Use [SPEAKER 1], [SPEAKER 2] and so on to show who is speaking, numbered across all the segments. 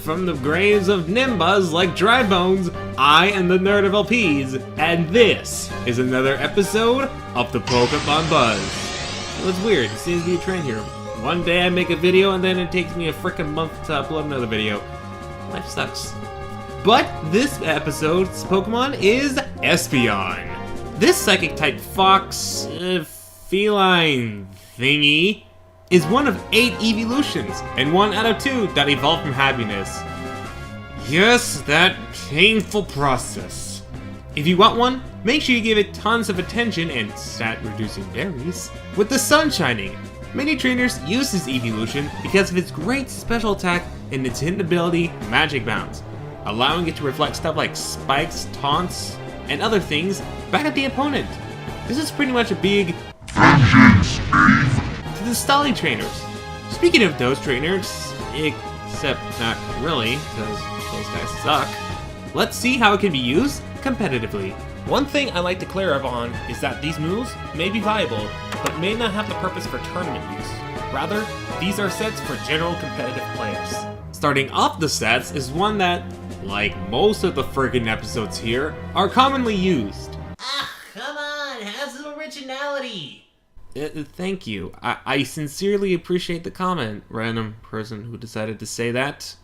[SPEAKER 1] from the graves of Nimbus like dry bones, I am the nerd of LPs, and this is another episode of the Pokemon Buzz. Well, it's weird, it seems to be a trend here. One day I make a video and then it takes me a frickin' month to upload another video. Life sucks. But this episode's Pokemon is Espeon. This psychic-type fox, feline thingy is one of 8 evolutions, and 1 out of 2 that evolved from happiness. Yes, that painful process. If you want one, make sure you give it tons of attention and stat-reducing berries. With the sun shining, many trainers use this evolution because of its great special attack and its hidden ability, Magic Bounce, allowing it to reflect stuff like spikes, taunts, and other things back at the opponent. This is pretty much a big vengeance to the Stolly trainers. Speaking of those trainers, except not really, because those guys suck, let's see how it can be used competitively. One thing I like to clear up on is that these moves may be viable, but may not have the purpose for tournament use. Rather, these are sets for general competitive players. Starting off the sets is one that, like most of the friggin' episodes here, are commonly used.
[SPEAKER 2] Ah, come on, have some originality!
[SPEAKER 1] Thank you. I sincerely appreciate the comment, random person who decided to say that.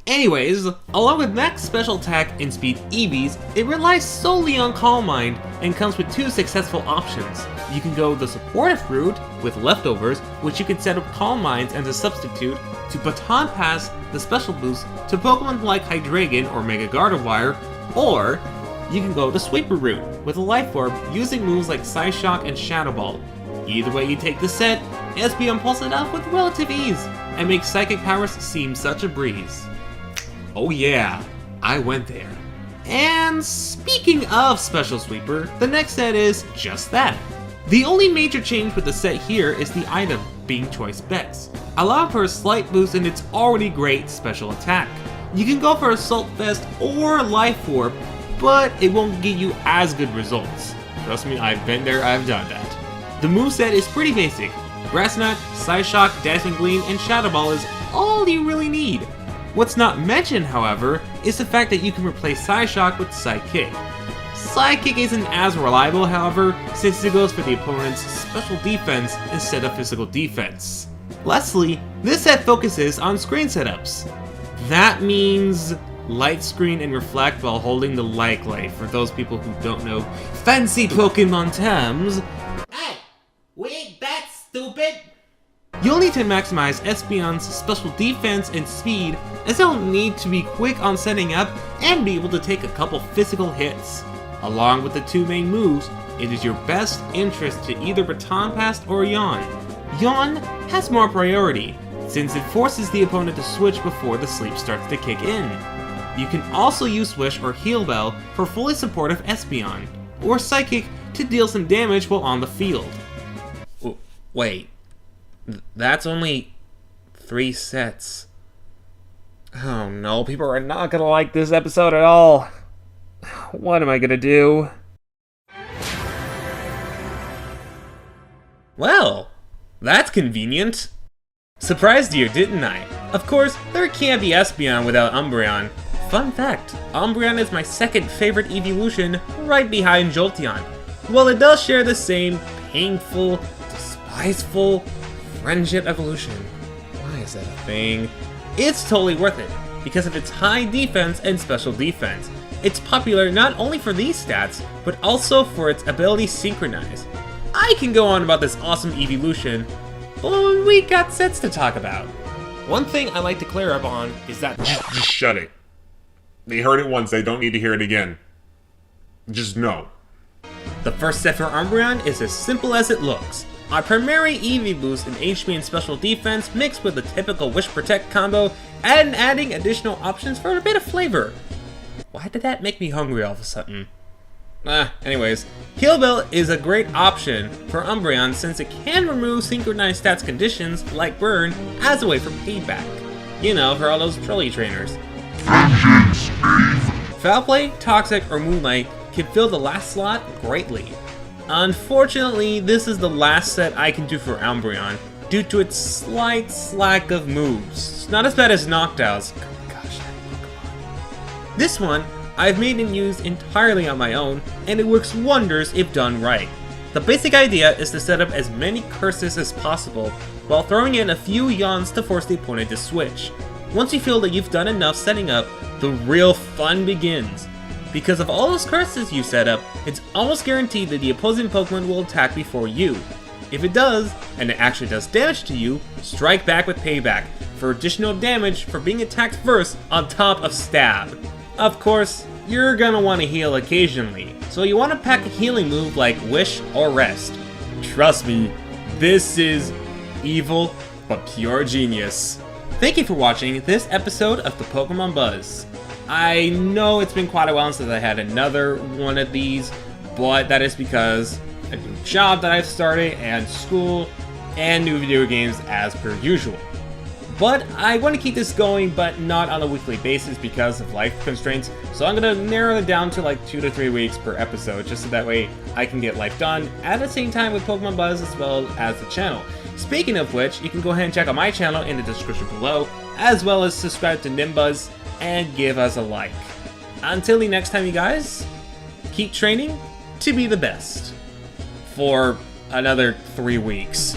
[SPEAKER 1] Anyways, along with max special attack and speed EVs, it relies solely on Calm Mind and comes with 2 successful options. You can go the supportive route with Leftovers, which you can set up Calm Minds as a substitute to baton pass the special boost to Pokemon like Hydreigon or Mega Gardevoir, or you can go the Sweeper route with a Life Orb using moves like Psyshock and Shadow Ball. Either way you take the set, Espeon pulls it off with relative ease and makes Psychic powers seem such a breeze. Oh yeah, I went there. And speaking of Special Sweeper, the next set is just that. The only major change with the set here is the item being Choice Specs, allowing for a slight boost in its already great special attack. You can go for Assault Vest or Life Orb, but it won't give you as good results. Trust me, I've been there, I've done that. The moveset is pretty basic. Grass Knot, Psyshock, Dazzling Gleam, and Shadow Ball is all you really need. What's not mentioned, however, is the fact that you can replace Psyshock with Psykick. Psykick isn't as reliable, however, since it goes for the opponent's special defense instead of physical defense. Lastly, this set focuses on screen setups. That means light screen and reflect while holding the light glade for those people who don't know fancy Pokemon terms.
[SPEAKER 2] Hey, we ain't that stupid!
[SPEAKER 1] You'll need to maximize Espeon's special defense and speed, as they'll need to be quick on setting up and be able to take a couple physical hits. Along with the 2 main moves, it is your best interest to either Baton Pass or Yawn. Yawn has more priority, since it forces the opponent to switch before the sleep starts to kick in. You can also use Wish or Heal Bell for fully supportive Espeon, or Psychic to deal some damage while on the field. Wait, that's only 3 sets. Oh no, people are not gonna like this episode at all. What am I gonna do? Well, that's convenient. Surprised you, didn't I? Of course, there can't be Espeon without Umbreon. Fun fact, Umbreon is my second favorite evolution, right behind Jolteon. While it does share the same painful, despiseful friendship evolution. Why is that a thing? It's totally worth it, because of its high defense and special defense. It's popular not only for these stats, but also for its ability Synchronize. I can go on about this awesome evolution, but we got sets to talk about. One thing I like to clear up on is that—
[SPEAKER 3] Just shut it. They heard it once, they don't need to hear it again. Just no.
[SPEAKER 1] The first set for Umbreon is as simple as it looks. A primary EV boost in HP and special defense mixed with the typical Wish Protect combo and adding additional options for a bit of flavor. Why did that make me hungry all of a sudden? Anyways, Heal Bell is a great option for Umbreon since it can remove synchronized stats conditions like Burn as a way for payback. You know, for all those trolley trainers. Foul Play, Toxic, or Moonlight can fill the last slot greatly. Unfortunately, this is the last set I can do for Umbreon. due to its slight slack of moves. It's not as bad as Noctow's. Gosh, that Pokemon. This one, I've made and used entirely on my own, and it works wonders if done right. The basic idea is to set up as many curses as possible, while throwing in a few yawns to force the opponent to switch. Once you feel that you've done enough setting up, the real fun begins. Because of all those curses you set up, it's almost guaranteed that the opposing Pokemon will attack before you. If it does, and it actually does damage to you, strike back with payback, for additional damage for being attacked first on top of stab. Of course, you're gonna want to heal occasionally, so you want to pack a healing move like Wish or Rest. Trust me, this is evil, but pure genius. Thank you for watching this episode of the Pokemon Buzz. I know it's been quite a while since I had another one of these, but that is because a new job that I've started, and school, and new video games as per usual. But I want to keep this going, but not on a weekly basis because of life constraints, so I'm going to narrow it down to like 2 to 3 weeks per episode, just so that way I can get life done at the same time with Pokemon Buzz as well as the channel. Speaking of which, you can go ahead and check out my channel in the description below, as well as subscribe to Nimbuzz and give us a like. Until the next time, you guys, keep training to be the best for another 3 weeks.